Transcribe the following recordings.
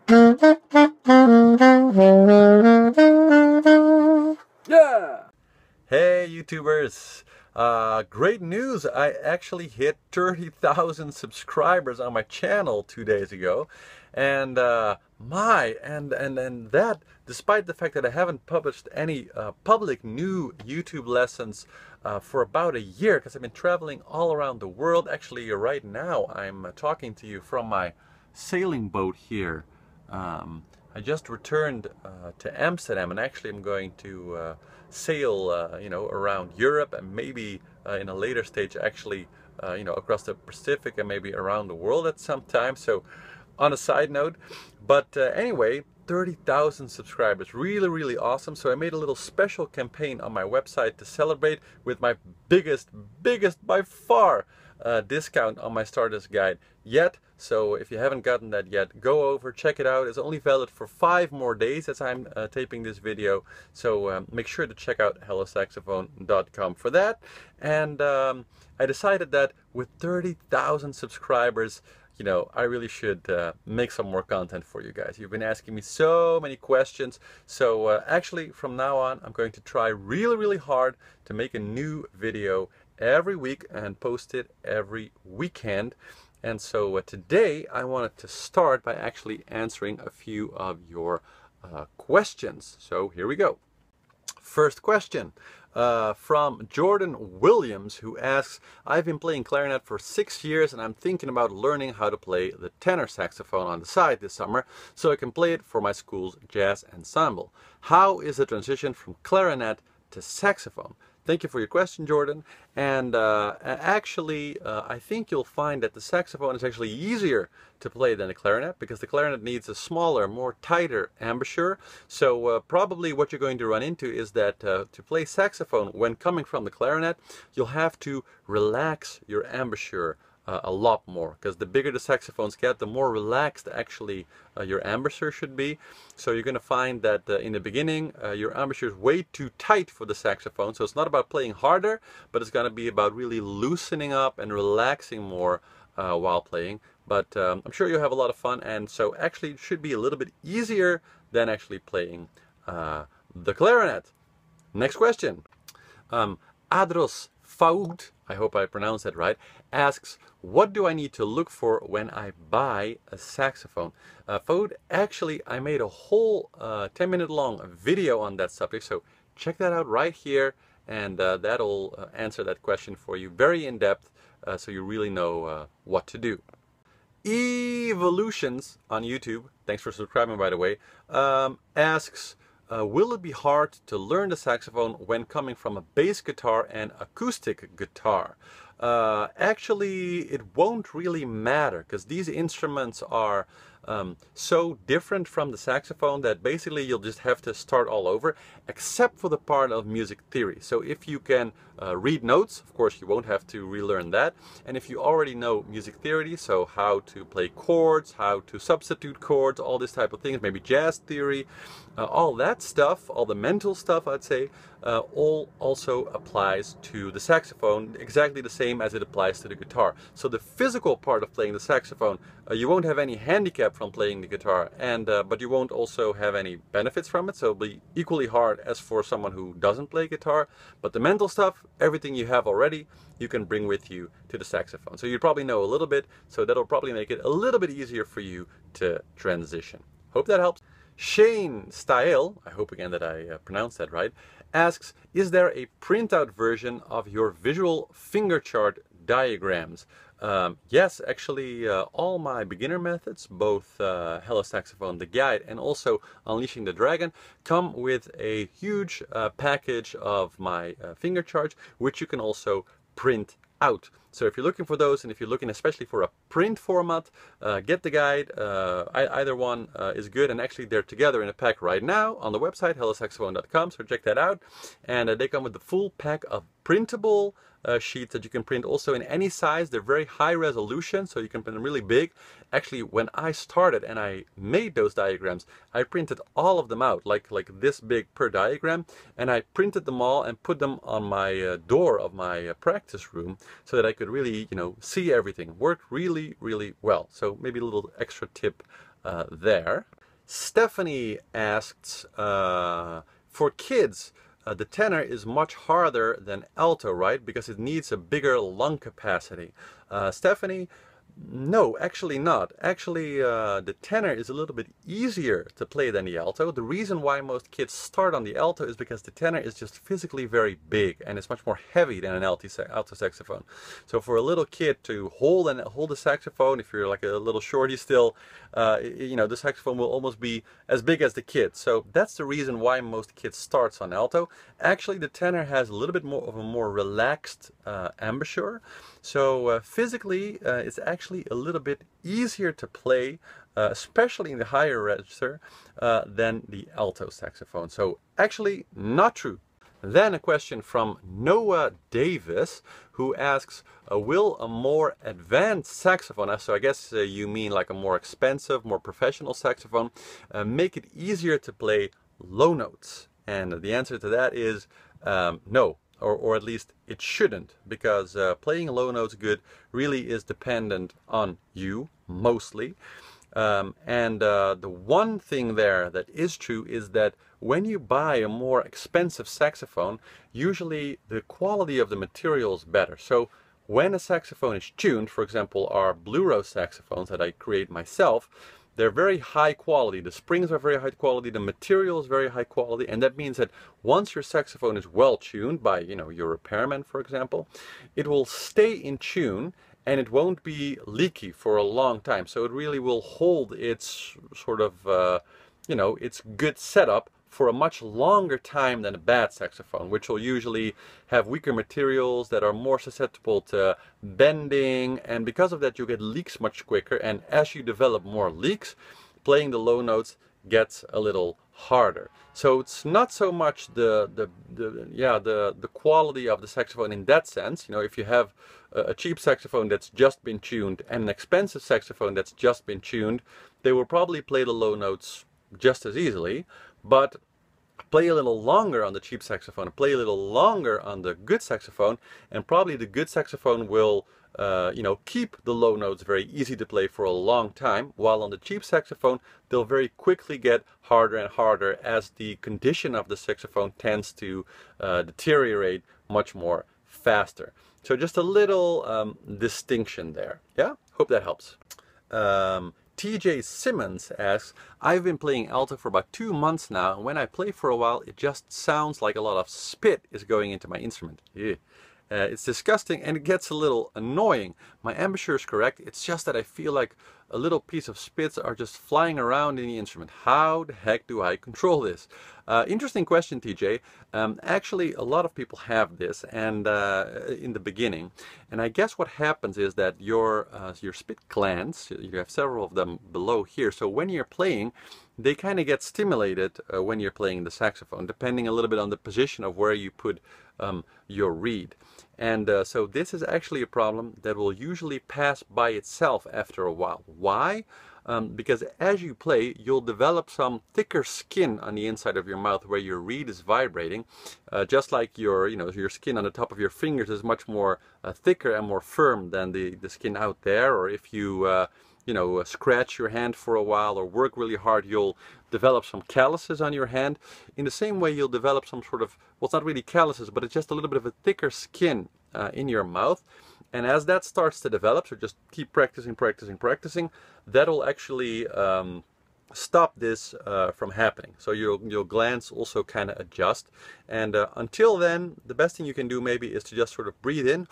Yeah! Hey YouTubers! Great news! I actually hit 30,000 subscribers on my channel 2 days ago, and that despite the fact that I haven't published any public new YouTube lessons for about a year, because I've been traveling all around the world. Actually, right now I'm talking to you from my sailing boat here. I just returned to Amsterdam, and actually I'm going to sail, around Europe, and maybe in a later stage actually, across the Pacific and maybe around the world at some time. So, on a side note, but anyway, 30,000 subscribers, really awesome. So I made a little special campaign on my website to celebrate with my biggest by far discount on my starter's guide yet. So if you haven't gotten that yet, go over, check it out. It's only valid for 5 more days as I'm taping this video. So make sure to check out hellosaxophone.com for that. And I decided that with 30,000 subscribers, I really should make some more content for you guys. You've been asking me so many questions. So actually from now on, I'm going to try really hard to make a new video every week and post it every weekend. And so today I wanted to start by actually answering a few of your questions. So here we go. First question from Jordan Williams, who asks, I've been playing clarinet for 6 years and I'm thinking about learning how to play the tenor saxophone on the side this summer so I can play it for my school's jazz ensemble. How is the transition from clarinet to saxophone? Thank you for your question, Jordan. And actually, I think you'll find that the saxophone is actually easier to play than the clarinet, because the clarinet needs a smaller, more tighter embouchure. So probably what you're going to run into is that to play saxophone when coming from the clarinet, you'll have to relax your embouchure a lot more, because the bigger the saxophones get, the more relaxed actually your embouchure should be. So you're going to find that in the beginning your embouchure is way too tight for the saxophone. So it's not about playing harder, but it's going to be about really loosening up and relaxing more while playing. But I'm sure you'll have a lot of fun, and so actually it should be a little bit easier than actually playing the clarinet. Next question. Adros Faud, I hope I pronounced that right, asks, what do I need to look for when I buy a saxophone? Faud, actually I made a whole 10-minute long video on that subject, so check that out right here, and that'll answer that question for you very in depth, so you really know what to do. Evolutions on YouTube, thanks for subscribing by the way, asks, will it be hard to learn the saxophone when coming from a bass guitar and acoustic guitar? Actually, it won't really matter, because these instruments are so different from the saxophone that basically you'll just have to start all over, except for the part of music theory. So if you can read notes, of course you won't have to relearn that. And if you already know music theory, so how to play chords, how to substitute chords, all this type of things, maybe jazz theory, all that stuff, all the mental stuff, I'd say, all also applies to the saxophone, exactly the same as it applies to the guitar. So the physical part of playing the saxophone, you won't have any handicap from playing the guitar, and but you won't also have any benefits from it, so it'll be equally hard as for someone who doesn't play guitar. But the mental stuff, everything you have already, you can bring with you to the saxophone. So you probably know a little bit, so that'll probably make it a little bit easier for you to transition. Hope that helps. Shane Stael, I hope again that I pronounced that right, asks, is there a printout version of your visual finger chart diagrams? Yes, actually all my beginner methods, both Hello Saxophone, the guide, and also Unleashing the Dragon, come with a huge package of my finger charts, which you can also print out. So if you're looking for those, and if you're looking especially for a print format, get the guide. Either one is good, and actually they're together in a pack right now on the website hellosaxophone.com, so check that out. And they come with the full pack of printable sheets that you can print also in any size. They're very high resolution, so you can print them really big. Actually, when I started and I made those diagrams, I printed all of them out, like this big per diagram, and I printed them all and put them on my door of my practice room so that I could really, see everything. Worked really well. So maybe a little extra tip there. Stephanie asks, for kids, the tenor is much harder than alto, right? Because it needs a bigger lung capacity. Stephanie, no, actually not. Actually, the tenor is a little bit easier to play than the alto. The reason why most kids start on the alto is because the tenor is just physically very big and it's much more heavy than an alto saxophone. So for a little kid to hold a saxophone, if you're like a little shorty still, you know, the saxophone will almost be as big as the kid. So that's the reason why most kids starts on alto. Actually, the tenor has a little bit more of a more relaxed embouchure. So physically, it's actually a little bit easier to play, especially in the higher register, than the alto saxophone. So actually not true. Then a question from Noah Davis, who asks, will a more advanced saxophone, so I guess you mean like a more expensive, more professional saxophone, make it easier to play low notes? And the answer to that is no. Or at least it shouldn't, because playing low notes good really is dependent on you, mostly. The one thing there that is true is that when you buy a more expensive saxophone, usually the quality of the material is better. So when a saxophone is tuned, for example, our Blue Rose saxophones that I create myself, they're very high quality. The springs are very high quality. The material is very high quality. And that means that once your saxophone is well tuned by, you know, your repairman, for example, it will stay in tune and it won't be leaky for a long time. So it really will hold its sort of, you know, its good setup for a much longer time than a bad saxophone, which will usually have weaker materials that are more susceptible to bending, and because of that you get leaks much quicker, and as you develop more leaks, playing the low notes gets a little harder. So it's not so much the quality of the saxophone in that sense. You know, if you have a cheap saxophone that's just been tuned and an expensive saxophone that's just been tuned, they will probably play the low notes just as easily. But play a little longer on the cheap saxophone, play a little longer on the good saxophone, and probably the good saxophone will you know, keep the low notes very easy to play for a long time, while on the cheap saxophone they'll very quickly get harder and harder as the condition of the saxophone tends to deteriorate much more faster. So just a little distinction there. Yeah, hope that helps. TJ Simmons asks, I've been playing alto for about 2 months now, and when I play for a while it just sounds like a lot of spit is going into my instrument. Yeah. It's disgusting and it gets a little annoying. My embouchure is correct, it's just that I feel like a little piece of spits are just flying around in the instrument. How the heck do I control this? Interesting question, TJ. Actually, a lot of people have this, and in the beginning. And I guess what happens is that your spit glands, you have several of them below here, so when you're playing, they kind of get stimulated when you're playing the saxophone, depending a little bit on the position of where you put your reed. And so this is actually a problem that will usually pass by itself after a while. Why? Because as you play, you'll develop some thicker skin on the inside of your mouth where your reed is vibrating, just like your skin on the top of your fingers is much more thicker and more firm than the skin out there. Or if you scratch your hand for a while or work really hard, you'll develop some calluses on your hand. In the same way, you'll develop some sort of, well, it's not really calluses, but it's just a little bit of a thicker skin in your mouth. And as that starts to develop, so just keep practicing, that'll actually stop this from happening. So your glands also kind of adjust. And until then, the best thing you can do maybe is to just sort of breathe in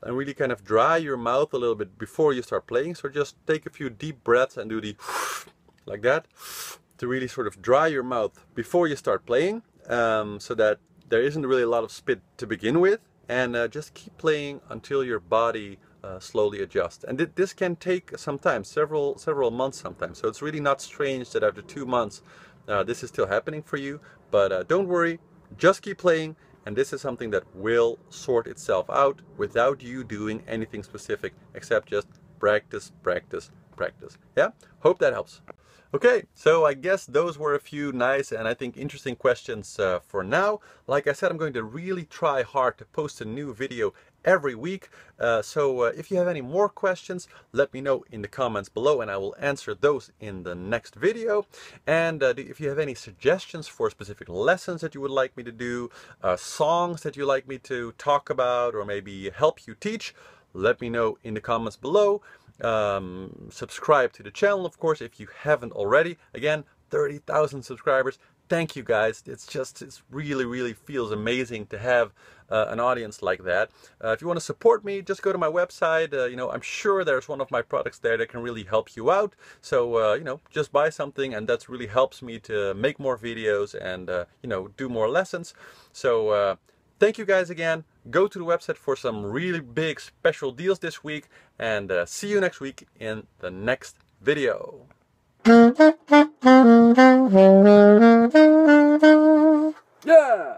and really kind of dry your mouth a little bit before you start playing. So just take a few deep breaths and do the like that to really sort of dry your mouth before you start playing, so that there isn't really a lot of spit to begin with, and just keep playing until your body slowly adjusts. And this can take some time, several months sometimes. So it's really not strange that after 2 months this is still happening for you. But don't worry, just keep playing. And this is something that will sort itself out without you doing anything specific except just practice. Yeah, hope that helps. Okay, so I guess those were a few nice and I think interesting questions for now. Like I said, I'm going to really try hard to post a new video every week. So if you have any more questions, let me know in the comments below and I will answer those in the next video. And if you have any suggestions for specific lessons that you would like me to do, songs that you like me to talk about or maybe help you teach, let me know in the comments below. Subscribe to the channel, of course, if you haven't already. Again, 30,000 subscribers. Thank you guys. It's really feels amazing to have an audience like that. If you want to support me, just go to my website. You know, I'm sure there's one of my products there that can really help you out. So, you know, just buy something and that really helps me to make more videos and, you know, do more lessons. So, thank you guys again. Go to the website for some really big special deals this week and see you next week in the next video. Yeah!